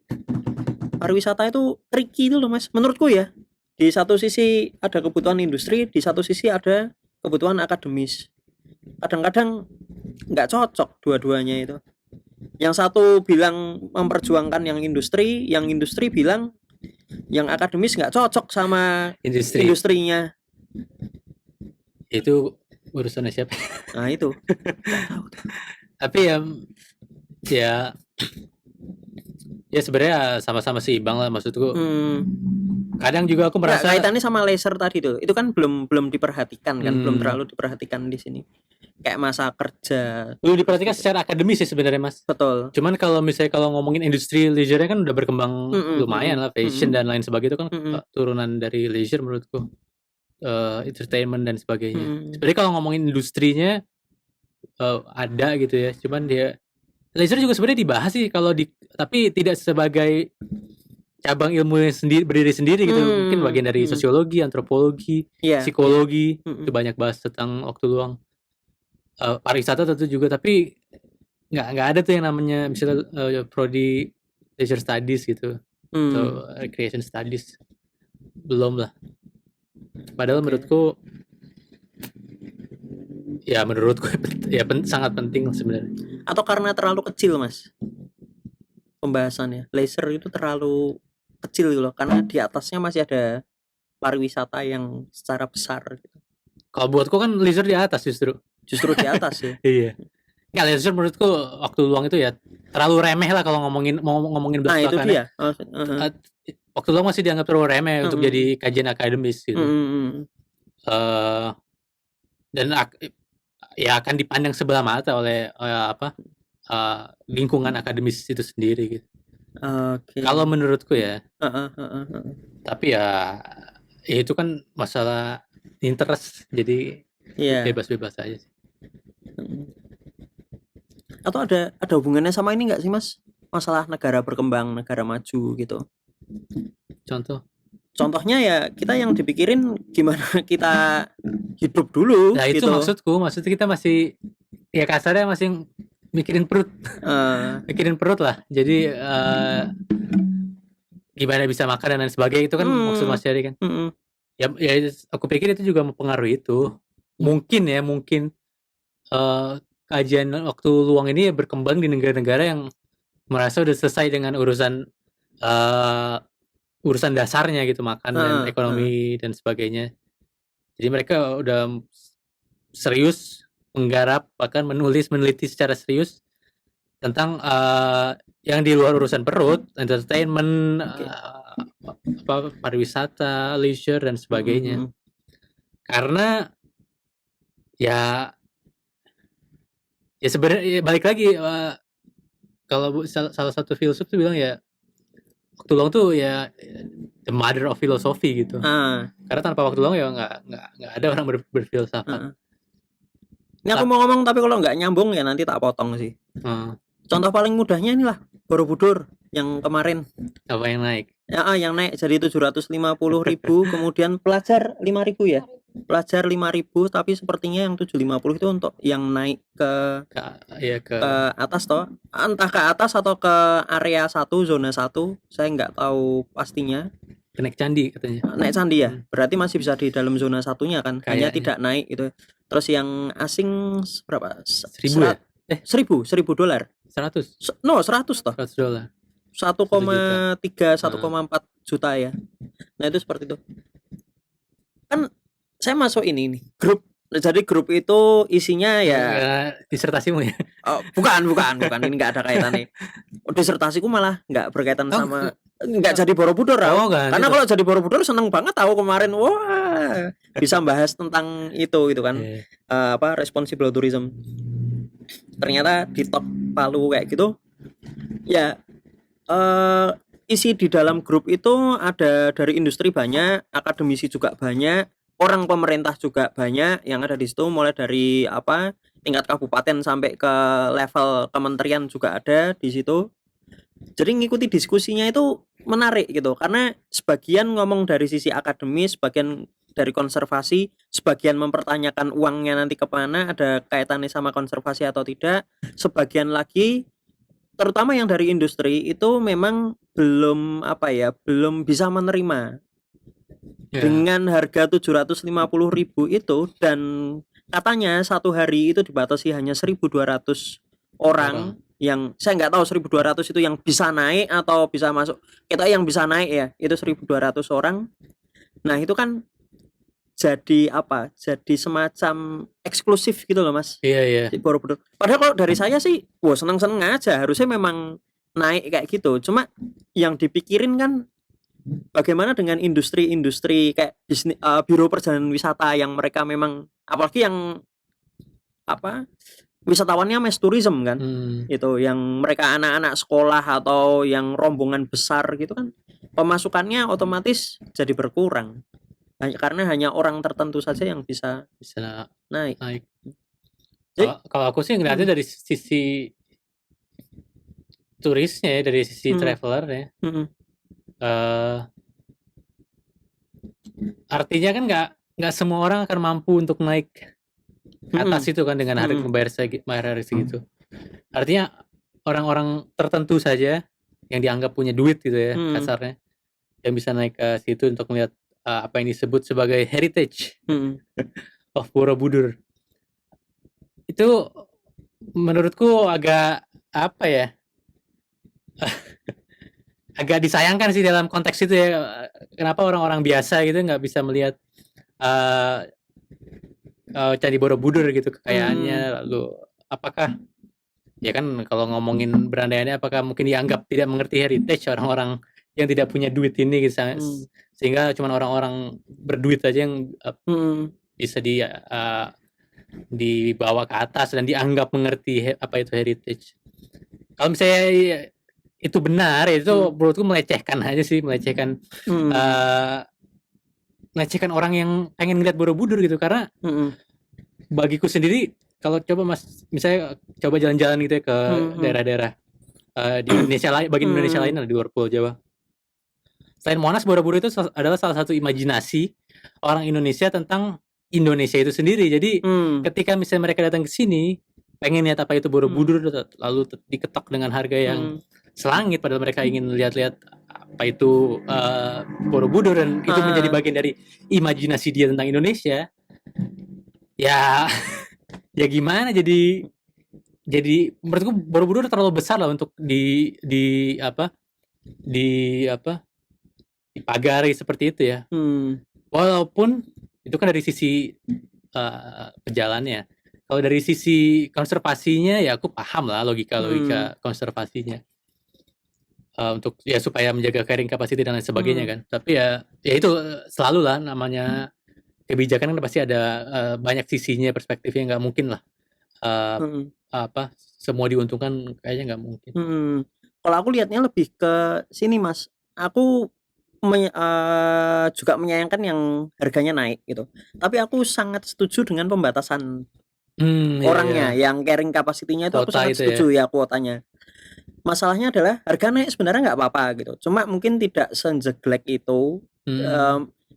[SPEAKER 1] pariwisata itu tricky itu loh Mas, menurutku ya. Di satu sisi ada kebutuhan industri, di satu sisi ada kebutuhan akademis. Kadang-kadang nggak cocok dua-duanya itu. Yang satu bilang memperjuangkan yang industri bilang yang akademis nggak cocok sama industrinya.
[SPEAKER 2] Itu urusannya siapa?
[SPEAKER 1] Nah itu.
[SPEAKER 2] Tapi ya sebenarnya sama-sama seimbang lah maksudku. Kadang juga aku merasa
[SPEAKER 1] kaitannya sama laser tadi tuh, itu kan belum diperhatikan kan, belum terlalu diperhatikan di sini. Kayak masa kerja
[SPEAKER 2] belum diperhatikan secara akademis sih sebenarnya Mas.
[SPEAKER 1] Betul.
[SPEAKER 2] Cuman kalau ngomongin industri leisure kan udah berkembang lumayan lah, fashion dan lain sebagainya itu kan turunan dari leisure menurutku. Entertainment dan sebagainya. Sebenarnya kalau ngomongin industrinya ada gitu ya. Cuman dia leisure juga sebenarnya dibahas sih tapi tidak sebagai cabang ilmu yang berdiri sendiri gitu. Mungkin bagian dari sosiologi, antropologi, psikologi itu banyak bahas tentang waktu luang. Pariwisata tentu juga, tapi nggak ada tuh yang namanya misalnya prodi leisure studies gitu atau recreation studies, belum lah. Padahal menurutku Ya menurutku ya sangat penting sebenarnya.
[SPEAKER 1] Atau karena terlalu kecil mas pembahasannya, laser itu terlalu kecil gitu loh, karena di atasnya masih ada pariwisata yang secara besar gitu.
[SPEAKER 2] Kalau buatku kan laser di atas justru
[SPEAKER 1] di atas ya.
[SPEAKER 2] Iya. Ya laser menurutku waktu luang itu ya terlalu remeh lah kalau ngomongin
[SPEAKER 1] itu
[SPEAKER 2] belak-belakan.
[SPEAKER 1] dia.
[SPEAKER 2] Waktu luang masih dianggap terlalu remeh untuk jadi kajian akademis gitu. Dan ya akan dipandang sebelah mata oleh lingkungan akademis itu sendiri gitu. Kalau menurutku ya. Tapi ya itu kan masalah interest, jadi bebas-bebas aja sih.
[SPEAKER 1] Atau ada hubungannya sama ini nggak sih mas, masalah negara berkembang, negara maju gitu? Contohnya ya kita yang dipikirin gimana kita hidup dulu.
[SPEAKER 2] Nah itu gitu. Maksudnya kita masih ya kasarnya masih mikirin perut. Mikirin perut lah. Jadi gimana bisa makan dan lain sebagainya, itu kan maksud Mas Yari kan. Ya aku pikir itu juga mempengaruhi itu. Mungkin kajian waktu luang ini berkembang di negara-negara yang merasa udah selesai dengan urusan dasarnya gitu, makan dan ekonomi dan sebagainya. Jadi mereka udah serius menggarap, bahkan meneliti secara serius tentang yang di luar urusan perut, entertainment, pariwisata, leisure dan sebagainya. Karena ya sebenarnya balik lagi, kalau salah satu filsuf tuh bilang ya waktu luang tuh ya the mother of philosophy gitu. Karena tanpa waktu luang ya nggak ada orang berfilsafat.
[SPEAKER 1] Ini aku mau ngomong tapi kalau nggak nyambung ya nanti tak potong sih. Contoh paling mudahnya inilah Borobudur yang kemarin.
[SPEAKER 2] Apa yang naik?
[SPEAKER 1] Ya, yang naik jadi 750.000, kemudian pelajar 5.000 ya. Pelajar 5.000, tapi sepertinya yang 750 itu untuk yang naik ke atas toh. Entah ke atas atau ke area 1, zona 1, saya nggak tahu pastinya.
[SPEAKER 2] Naik candi katanya.
[SPEAKER 1] Naik candi ya. Berarti masih bisa di dalam zona satunya kan. Hanya tidak naik itu. Terus yang asing berapa?
[SPEAKER 2] 1.000 ya?
[SPEAKER 1] $1.000 $100.
[SPEAKER 2] 100.
[SPEAKER 1] No, 100 toh.
[SPEAKER 2] $100.
[SPEAKER 1] 1,3 1,4 juta ya. Nah, itu seperti itu. Kan saya masuk ini nih, grup. Jadi grup itu isinya ya
[SPEAKER 2] disertasimu ya?
[SPEAKER 1] Bukan. Ini nggak ada kaitannya. Disertasiku malah nggak berkaitan sama nggak jadi Borobudur. Karena kalau jadi Borobudur seneng banget tahu kemarin. Wah, bisa bahas tentang itu gitu kan. Responsible tourism. Ternyata di top Palu kayak gitu. Ya isi di dalam grup itu ada dari industri banyak, akademisi juga banyak, orang pemerintah juga banyak yang ada di situ, mulai dari tingkat kabupaten sampai ke level kementerian juga ada di situ. Jadi ngikuti diskusinya itu menarik gitu, karena sebagian ngomong dari sisi akademis, sebagian dari konservasi, sebagian mempertanyakan uangnya nanti kemana, ada kaitannya sama konservasi atau tidak, sebagian lagi terutama yang dari industri itu memang belum bisa menerima dengan harga 750.000 itu, dan katanya satu hari itu dibatasi hanya 1.200 orang. Yang saya nggak tahu 1.200 itu yang bisa naik atau bisa masuk. Kita yang bisa naik ya itu 1.200 orang. Nah itu kan jadi jadi semacam eksklusif gitu loh mas.
[SPEAKER 2] Iya.
[SPEAKER 1] Di Borobudur. Padahal kalau dari saya sih, seneng-seneng aja. Harusnya memang naik kayak gitu. Cuma yang dipikirin kan bagaimana dengan industri-industri kayak bisnis, biro perjalanan wisata yang mereka memang, apalagi yang wisatawannya mass tourism kan, itu yang mereka anak-anak sekolah atau yang rombongan besar gitu kan, pemasukannya otomatis jadi berkurang. Karena hanya orang tertentu saja yang bisa naik.
[SPEAKER 2] Kalau aku sih ngeliatnya dari sisi turisnya ya, dari sisi traveler ya. Artinya kan nggak semua orang akan mampu untuk naik ke atas itu kan dengan harga membayar segitu. Artinya orang-orang tertentu saja yang dianggap punya duit gitu ya, kasarnya, yang bisa naik ke situ untuk melihat apa yang disebut sebagai heritage of Borobudur. itu menurutku agak apa ya? Agak disayangkan sih dalam konteks itu ya. Kenapa orang-orang biasa gitu nggak bisa melihat Candi Borobudur gitu kekayaannya, lalu apakah ya kan kalau ngomongin berandai-andai apakah mungkin dianggap tidak mengerti heritage orang-orang yang tidak punya duit ini gitu, sehingga cuma orang-orang berduit aja yang bisa dibawa ke atas dan dianggap mengerti apa itu heritage. Kalau misalnya itu benar, itu menurutku melecehkan aja sih, melecehkan orang yang pengen ngeliat Borobudur gitu. Karena bagiku sendiri, kalau coba Mas misalnya coba jalan-jalan gitu ya ke daerah-daerah di Indonesia lain, bagian Indonesia lain di luar Pulau Jawa. Selain Monas, Borobudur itu adalah salah satu imajinasi orang Indonesia tentang Indonesia itu sendiri. Jadi ketika misalnya mereka datang ke sini pengen lihat apa itu Borobudur, lalu diketok dengan harga yang selangit, padahal mereka ingin lihat-lihat apa itu Borobudur, dan itu menjadi bagian dari imajinasi dia tentang Indonesia. Ya ya gimana, jadi menurutku Borobudur terlalu besar lah untuk dipagari seperti itu ya. Walaupun itu kan dari sisi pejalannya. Kalau dari sisi konservasinya ya aku paham lah logika konservasinya. Untuk ya supaya menjaga carrying capacity dan lain sebagainya kan. Tapi ya itu selalu lah namanya kebijakan kan pasti ada banyak sisinya, perspektifnya, nggak mungkin lah semua diuntungkan, kayaknya nggak mungkin.
[SPEAKER 1] Kalau aku lihatnya lebih ke sini Mas, aku juga menyayangkan yang harganya naik gitu. Tapi aku sangat setuju dengan pembatasan orangnya, yang carrying capacity-nya itu aku sangat setuju ya kuotanya. Masalahnya adalah harga naik sebenarnya nggak apa-apa gitu, cuma mungkin tidak sejelek itu.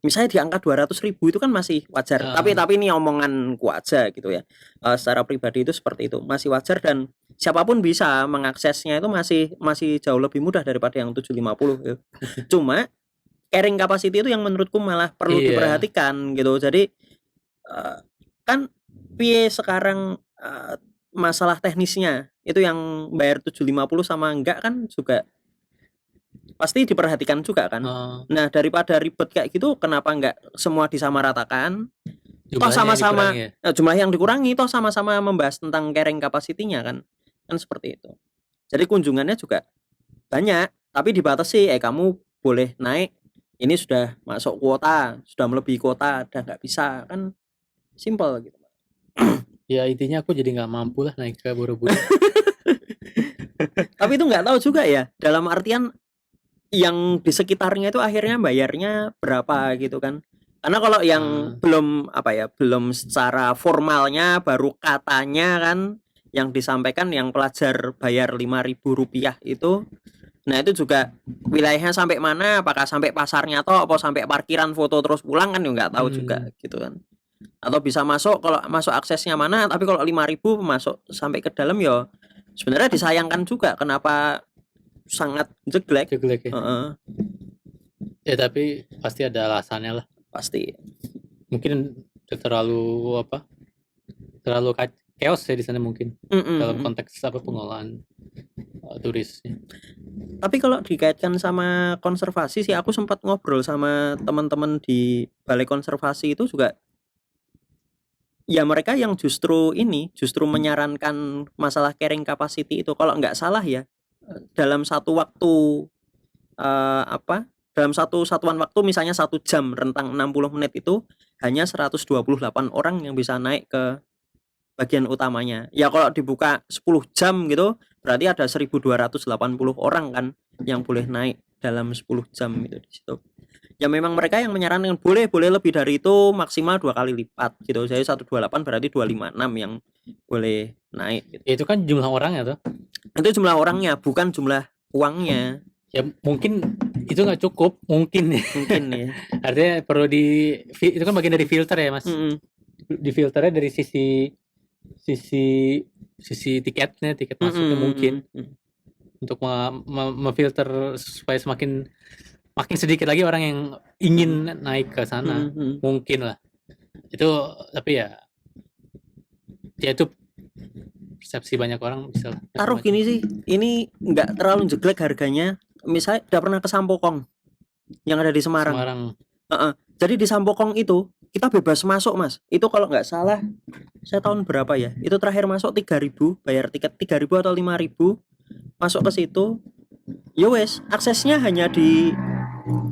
[SPEAKER 1] Misalnya di angka 200.000 itu kan masih wajar. Tapi ini omonganku aja gitu ya. Secara pribadi itu seperti itu, masih wajar dan siapapun bisa mengaksesnya, itu masih jauh lebih mudah daripada yang 750 gitu. Cuma carrying capacity itu yang menurutku malah perlu diperhatikan gitu. Jadi kan piye sekarang masalah teknisnya itu yang bayar 750 sama enggak kan juga pasti diperhatikan juga kan. Nah, daripada ribet kayak gitu, kenapa enggak semua disamaratakan? Toh sama-sama jumlah yang dikurangi, toh sama-sama membahas tentang carrying capacity-nya kan seperti itu. Jadi kunjungannya juga banyak, tapi dibatasi, kamu boleh naik, ini sudah masuk kuota, sudah melebihi kuota, udah nggak bisa, kan simple gitu.
[SPEAKER 2] Ya intinya aku jadi nggak mampu lah naik ke Borobudur.
[SPEAKER 1] Tapi itu nggak tahu juga ya, dalam artian yang di sekitarnya itu akhirnya bayarnya berapa gitu kan. Karena kalau yang belum secara formalnya, baru katanya kan yang disampaikan yang pelajar bayar Rp5.000 itu. Nah itu juga wilayahnya sampai mana, apakah sampai pasarnya atau apa sampai parkiran foto terus pulang kan, ya nggak tahu juga gitu kan. Atau bisa masuk, kalau masuk aksesnya mana, tapi kalau 5.000 masuk sampai ke dalam, ya sebenarnya disayangkan juga kenapa sangat jelek ya.
[SPEAKER 2] Ya tapi pasti ada alasannya lah,
[SPEAKER 1] pasti.
[SPEAKER 2] Mungkin terlalu chaos ya di sana mungkin dalam konteks pengelolaan turisnya.
[SPEAKER 1] Tapi kalau dikaitkan sama konservasi sih, aku sempat ngobrol sama teman-teman di balai konservasi itu juga. Ya mereka yang justru menyarankan masalah carrying capacity itu, kalau nggak salah ya, dalam satu waktu dalam satu satuan waktu, misalnya 1 jam rentang 60 menit itu hanya 128 orang yang bisa naik ke bagian utamanya. Ya kalau dibuka 10 jam gitu berarti ada 1.280 orang kan yang boleh naik dalam 10 jam itu di situ. Ya memang mereka yang menyarankan boleh lebih dari itu, maksimal 2 kali lipat gitu. Jadi 128 berarti 256 yang boleh naik gitu.
[SPEAKER 2] Itu kan jumlah orangnya tuh.
[SPEAKER 1] Itu jumlah orangnya, bukan jumlah uangnya.
[SPEAKER 2] Ya mungkin itu nggak cukup, mungkin ya. Artinya perlu itu kan bagian dari filter ya Mas. Di filternya dari sisi tiket masuknya mungkin untuk memfilter supaya makin sedikit lagi orang yang ingin naik ke sana. Mungkin lah itu, tapi ya itu persepsi banyak orang bisa lah.
[SPEAKER 1] Taruh gini sih, ini nggak terlalu jelek harganya. Misalnya udah pernah ke Sampokong yang ada di Semarang. Jadi di Sampokong itu kita bebas masuk Mas. Itu kalau nggak salah saya tahun berapa ya? Itu terakhir masuk 3.000, bayar tiket 3.000 atau 5.000, masuk ke situ. Ya wes, aksesnya hanya di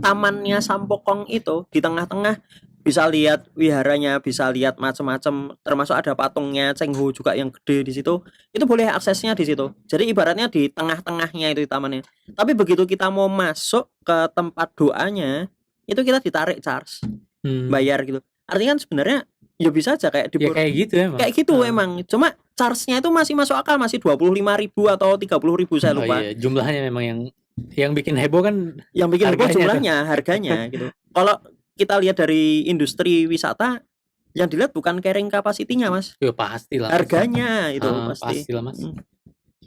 [SPEAKER 1] tamannya Sampokong itu, di tengah-tengah bisa lihat wiharanya, bisa lihat macam-macam, termasuk ada patungnya Chengho juga yang gede di situ. Itu boleh aksesnya di situ. Jadi ibaratnya di tengah-tengahnya itu di tamannya. Tapi begitu kita mau masuk ke tempat doanya, itu kita ditarik charge. Bayar gitu. Artinya kan sebenarnya ya bisa aja kayak
[SPEAKER 2] ya kayak gitu emang.
[SPEAKER 1] Kayak gitu emang. Cuma charge-nya itu masih masuk akal, masih 25.000 atau 30.000 saya lupa.
[SPEAKER 2] Iya, jumlahnya memang yang bikin heboh kan,
[SPEAKER 1] yang bikin heboh jumlahnya, harganya gitu. Kalau kita lihat dari industri wisata, yang dilihat bukan carrying capacity-nya Mas.
[SPEAKER 2] Ya pastilah.
[SPEAKER 1] Harganya itu pasti.
[SPEAKER 2] Pastilah Mas.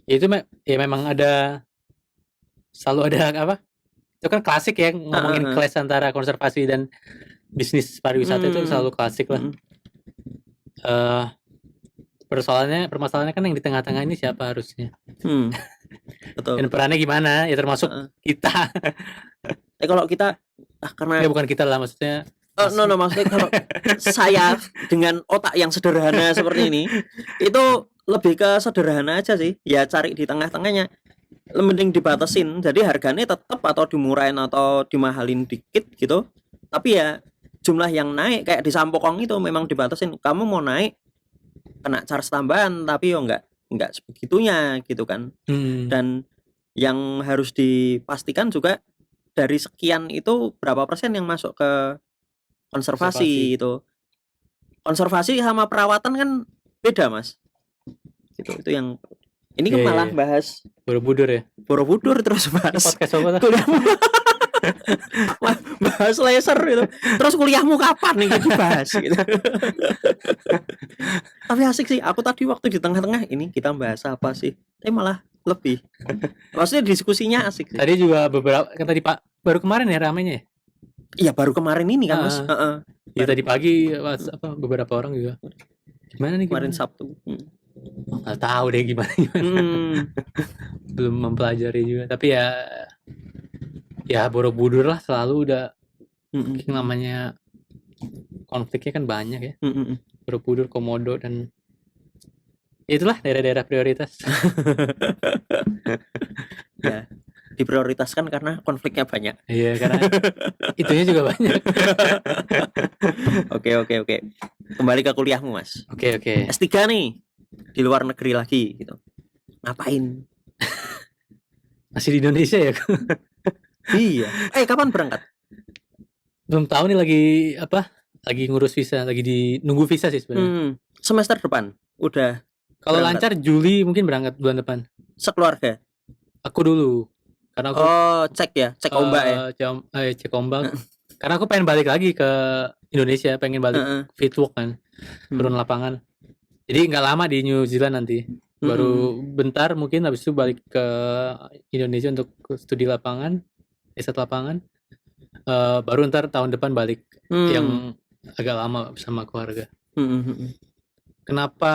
[SPEAKER 2] Itu ya memang selalu ada apa? Itu kan klasik ya, ngomongin clash antara konservasi dan bisnis pariwisata itu selalu klasik lah. Permasalahannya kan yang di tengah-tengah ini siapa harusnya? Betul. Dan perannya gimana? Ya termasuk kita.
[SPEAKER 1] Kalau kita karena
[SPEAKER 2] ya bukan kita lah, maksudnya.
[SPEAKER 1] Maksudnya kalau saya dengan otak yang sederhana seperti ini, itu lebih ke sederhana aja sih. Ya cari di tengah-tengahnya. Mending dibatasin. Jadi harganya tetap atau dimurahin atau dimahalin dikit gitu. Tapi ya jumlah yang naik kayak di Sampokong itu memang dibatasin. Kamu mau naik kena charge tambahan, tapi yo enggak sebegitunya gitu kan. Dan yang harus dipastikan juga dari sekian itu berapa persen yang masuk ke konservasi itu. Konservasi sama perawatan kan beda Mas. Gitu. Itu yang ini kan malah bahas
[SPEAKER 2] Borobudur ya.
[SPEAKER 1] Borobudur terus bahas
[SPEAKER 2] podcast apa
[SPEAKER 1] bahas laser gitu. Terus kuliahmu kapan nih gitu bahas gitu. Tapi asik sih. Aku tadi waktu di tengah-tengah ini kita bahas apa sih? Tapi malah lebih. Maksudnya diskusinya asik sih.
[SPEAKER 2] Tadi juga beberapa kan tadi Pak baru kemarin ya ramenya ya?
[SPEAKER 1] Iya baru kemarin ini kan Mas.
[SPEAKER 2] Ya tadi pagi beberapa orang juga. Gimana nih
[SPEAKER 1] kemarin Sabtu?
[SPEAKER 2] Nggak tahu deh gimana. Belum mempelajari juga. Tapi ya Borobudur lah selalu udah namanya konfliknya kan banyak ya. Borobudur, Komodo dan itulah daerah-daerah prioritas.
[SPEAKER 1] Ya, diprioritaskan karena konfliknya banyak.
[SPEAKER 2] Iya, karena itunya juga banyak.
[SPEAKER 1] Oke. Kembali ke kuliahmu, Mas.
[SPEAKER 2] Oke.
[SPEAKER 1] S3 nih. Di luar negeri lagi gitu. Ngapain?
[SPEAKER 2] Masih di Indonesia ya?
[SPEAKER 1] Iya. Kapan berangkat?
[SPEAKER 2] Belum tahu nih lagi ngurus visa, lagi nunggu visa sih sebenarnya.
[SPEAKER 1] Semester depan udah.
[SPEAKER 2] Kalau lancar Juli mungkin berangkat bulan depan.
[SPEAKER 1] Sekeluarga?
[SPEAKER 2] Aku dulu. Karena aku
[SPEAKER 1] cek ombak ya.
[SPEAKER 2] Cek ombak. Karena aku pengen balik lagi ke Indonesia, pengen balik fieldwork kan. Turun lapangan. Jadi nggak lama di New Zealand nanti. Baru bentar mungkin habis itu balik ke Indonesia untuk studi lapangan, S1 lapangan. Baru ntar tahun depan balik yang agak lama bersama keluarga. Kenapa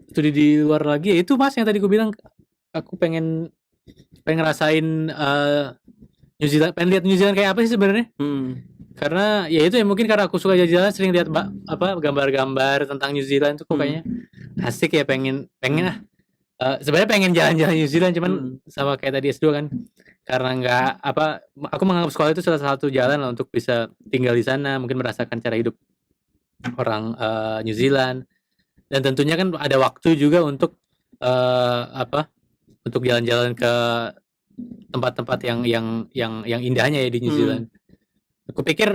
[SPEAKER 2] studi di luar lagi? Ya itu Mas yang tadi gue bilang, aku pengen ngerasain New Zealand, pengen lihat New Zealand kayak apa sih sebenarnya? Karena ya itu ya mungkin karena aku suka jalan-jalan, sering lihat gambar-gambar tentang New Zealand tuh kok kayaknya asik ya, pengen sebenarnya pengen jalan-jalan New Zealand, cuman sama kayak tadi S2 kan, karena aku menganggap sekolah itu salah satu jalan lah untuk bisa tinggal di sana, mungkin merasakan cara hidup orang New Zealand, dan tentunya kan ada waktu juga untuk untuk jalan-jalan ke tempat-tempat yang indahnya ya di New Zealand. Aku pikir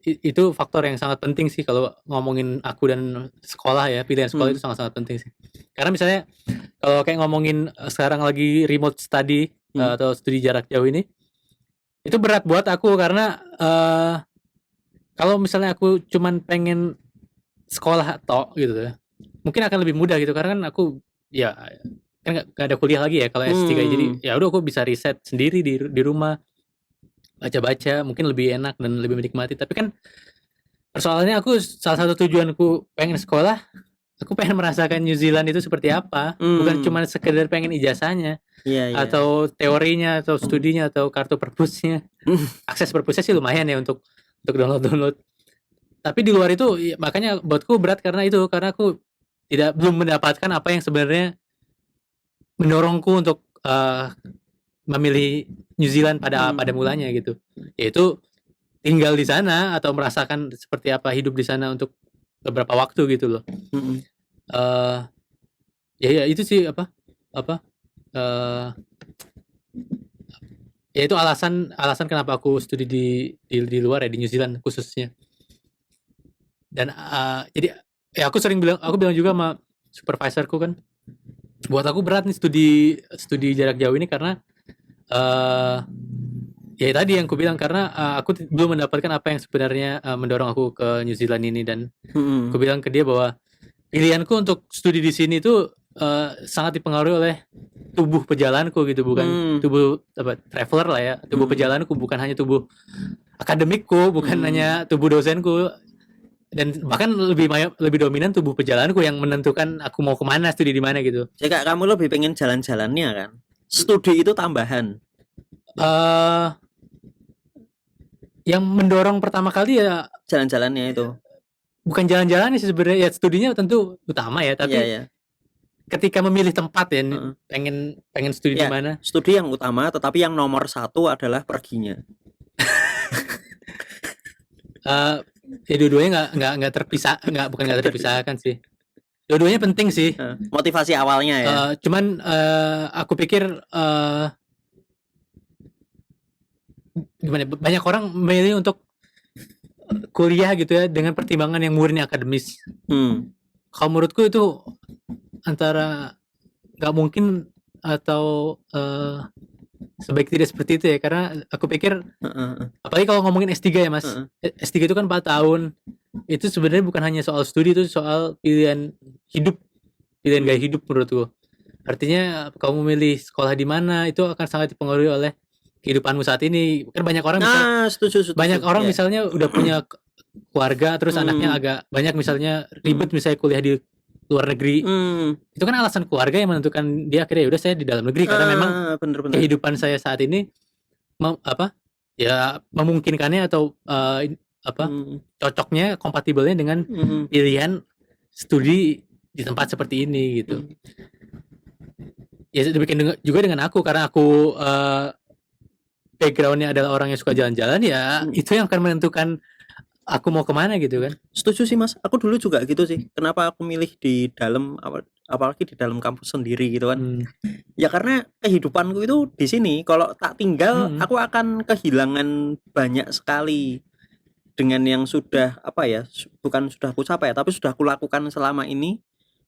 [SPEAKER 2] itu faktor yang sangat penting sih kalau ngomongin aku dan sekolah ya, pilihan sekolah itu sangat-sangat penting sih. Karena misalnya kalau kayak ngomongin sekarang lagi remote study atau studi jarak jauh ini, itu berat buat aku karena kalau misalnya aku cuman pengen sekolah tok gitu ya, mungkin akan lebih mudah gitu karena kan aku ya kan gak ada kuliah lagi ya kalau S3, jadi ya udah aku bisa riset sendiri di rumah, baca-baca, mungkin lebih enak dan lebih menikmati. Tapi kan persoalannya salah satu tujuanku pengen sekolah aku pengen merasakan New Zealand itu seperti apa, bukan cuma sekedar pengen ijazahnya atau teorinya atau studinya atau kartu perpusnya. Akses perpusnya sih lumayan ya untuk download. Tapi di luar itu makanya buatku berat karena aku belum mendapatkan apa yang sebenarnya mendorongku untuk memilih New Zealand pada mulanya gitu. Yaitu tinggal di sana atau merasakan seperti apa hidup di sana untuk beberapa waktu gitu loh. Ya itu sih ya itu alasan kenapa aku studi di luar ya, di New Zealand khususnya. Dan jadi ya aku bilang juga sama supervisorku kan, buat aku berat nih studi jarak jauh ini karena ya tadi yang aku bilang, karena aku belum mendapatkan apa yang sebenarnya mendorong aku ke New Zealand ini. Dan aku bilang ke dia bahwa pilihanku untuk studi di sini itu sangat dipengaruhi oleh tubuh pejalanku gitu, bukan tubuh traveler lah ya, tubuh pejalanku, bukan hanya tubuh akademikku, bukan hanya tubuh dosenku, dan bahkan lebih dominan tubuh pejalanku yang menentukan aku mau kemana, studi di mana gitu.
[SPEAKER 1] Jadi kamu lebih pengen jalan-jalannya kan? Studi itu tambahan.
[SPEAKER 2] Yang mendorong pertama kali ya
[SPEAKER 1] jalan-jalannya itu.
[SPEAKER 2] Bukan jalan-jalan sih sebenarnya, ya studinya tentu utama ya, tapi ketika memilih tempat ya, pengen studi di mana?
[SPEAKER 1] Studi yang utama, tetapi yang nomor satu adalah perginya.
[SPEAKER 2] Ya dua-duanya nggak terpisahkan sih. Dua-duanya penting sih.
[SPEAKER 1] Motivasi awalnya ya.
[SPEAKER 2] Cuman aku pikir gimana? Banyak orang memilih untuk kuliah gitu ya dengan pertimbangan yang murni akademis. Kalau menurutku itu antara nggak mungkin atau sebaik tidak seperti itu ya, karena aku pikir apalagi kalau ngomongin S3 ya Mas, S3 itu kan 4 tahun, itu sebenarnya bukan hanya soal studi, itu soal pilihan gaya hidup menurutku. Artinya kamu memilih sekolah di mana itu akan sangat dipengaruhi oleh kehidupanmu saat ini. Kan banyak orang
[SPEAKER 1] setuju.
[SPEAKER 2] Banyak orang misalnya udah punya keluarga, terus anaknya agak banyak, misalnya ribet misalnya kuliah di luar negeri. Itu kan alasan keluarga yang menentukan dia akhirnya udah saya di dalam negeri karena memang bener. Kehidupan saya saat ini memungkinkannya atau cocoknya, kompatibelnya dengan pilihan studi di tempat seperti ini gitu. Ya demikian juga dengan aku, karena aku backgroundnya adalah orang yang suka jalan-jalan ya, itu yang akan menentukan aku mau kemana gitu kan.
[SPEAKER 1] Setuju sih Mas, aku dulu juga gitu sih. Kenapa aku milih di dalam, apalagi di dalam kampus sendiri gitu kan. Ya karena kehidupanku itu di sini. Kalau tak tinggal aku akan kehilangan banyak sekali dengan yang sudah bukan sudah aku capai, tapi sudah aku lakukan selama ini.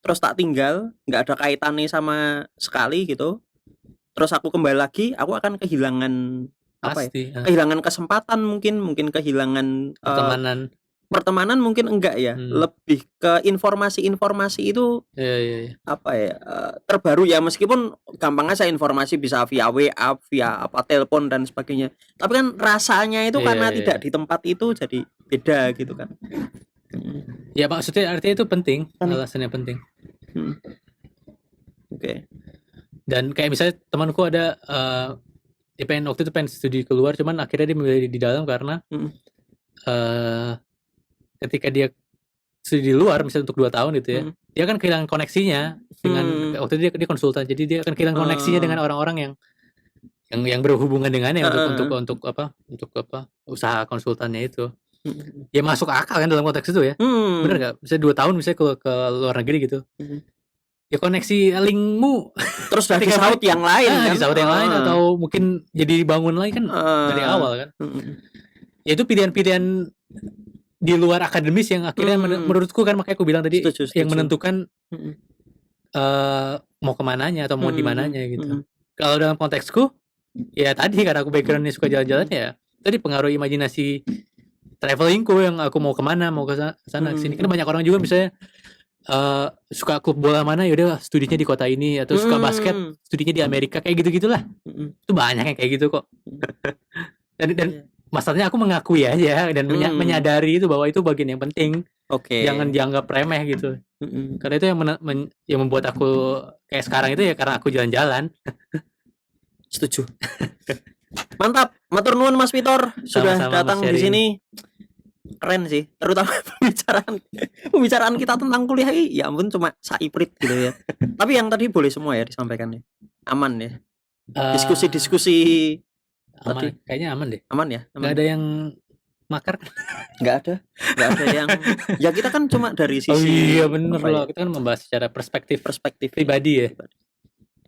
[SPEAKER 1] Terus tak tinggal, nggak ada kaitannya sama sekali gitu. Terus aku kembali lagi, aku akan kehilangan kehilangan kesempatan, mungkin kehilangan pertemanan mungkin enggak ya. Lebih ke informasi itu terbaru ya, meskipun gampang aja informasi bisa via WA, via telepon dan sebagainya. Tapi kan rasanya itu karena tidak di tempat itu jadi beda gitu kan.
[SPEAKER 2] Ya maksudnya artinya itu penting, alasannya penting.
[SPEAKER 1] Oke.
[SPEAKER 2] Dan kayak misalnya temanku ada dia waktu itu pengen studi keluar, cuman akhirnya dia memilih di dalam karena ketika dia studi di luar misalnya untuk 2 tahun gitu ya, dia kan kehilangan koneksinya dengan waktu itu dia konsultan, jadi dia akan kehilangan koneksinya dengan orang-orang yang berhubungan dengannya untuk usaha konsultannya itu. Ya masuk akal kan dalam konteks itu ya. Bener gak? Misalnya 2 tahun misalnya ke luar negeri gitu. Ya koneksi linkmu
[SPEAKER 1] terus dari saut yang lain kan?
[SPEAKER 2] Disaut yang lain, atau mungkin jadi dibangun lagi kan dari awal kan. Ya itu pilihan-pilihan di luar akademis yang akhirnya menurutku kan, makanya aku bilang tadi setuju. Yang menentukan mau kemananya atau mau di mananya gitu. Kalau dalam konteksku ya tadi karena aku backgroundnya suka jalan-jalan, ya tadi pengaruh imajinasi travelingku yang aku mau kemana, mau ke sana ke sini. Kan banyak orang juga misalnya suka klub bola mana, yaudah studinya di kota ini, atau suka basket studinya di Amerika, kayak gitu-gitulah. Itu banyak yang kayak gitu kok. dan masalahnya aku mengakui aja dan menyadari itu bahwa itu bagian yang penting
[SPEAKER 1] Oke.
[SPEAKER 2] Jangan dianggap remeh gitu. Karena itu yang membuat aku kayak sekarang itu ya karena aku jalan-jalan.
[SPEAKER 1] Setuju. Mantap, matur nuwun Mas Vitor sudah
[SPEAKER 2] Sama-sama,
[SPEAKER 1] datang
[SPEAKER 2] Mas
[SPEAKER 1] di
[SPEAKER 2] Sherin.
[SPEAKER 1] sini. Keren sih, terutama pembicaraan kita tentang kuliah ini, ya ampun cuma saiprit gitu ya. Tapi yang tadi boleh semua ya disampaikan ya. Aman ya. Diskusi-diskusi
[SPEAKER 2] Aman,
[SPEAKER 1] tadi
[SPEAKER 2] kayaknya aman deh.
[SPEAKER 1] aman ya.
[SPEAKER 2] Nggak ada yang makar.
[SPEAKER 1] Nggak ada yang ya kita kan cuma dari sisi
[SPEAKER 2] Oh iya bener
[SPEAKER 1] apa
[SPEAKER 2] loh,
[SPEAKER 1] ya,
[SPEAKER 2] kita kan membahas secara perspektif
[SPEAKER 1] perspektif
[SPEAKER 2] pribadi ya.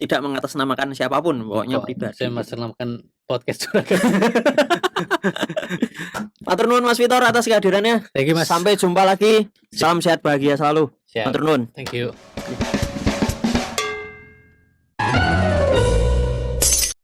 [SPEAKER 1] tidak mengatasnamakan siapapun, pokoknya
[SPEAKER 2] Kok
[SPEAKER 1] pribadi.
[SPEAKER 2] saya masalahkan podcast juga.
[SPEAKER 1] Matur nuwun Mas Vitor atas kehadirannya.
[SPEAKER 2] Thank you Mas.
[SPEAKER 1] Sampai jumpa lagi. Salam sehat bahagia selalu.
[SPEAKER 2] Siap.
[SPEAKER 1] Matur nuwun.
[SPEAKER 2] Thank you.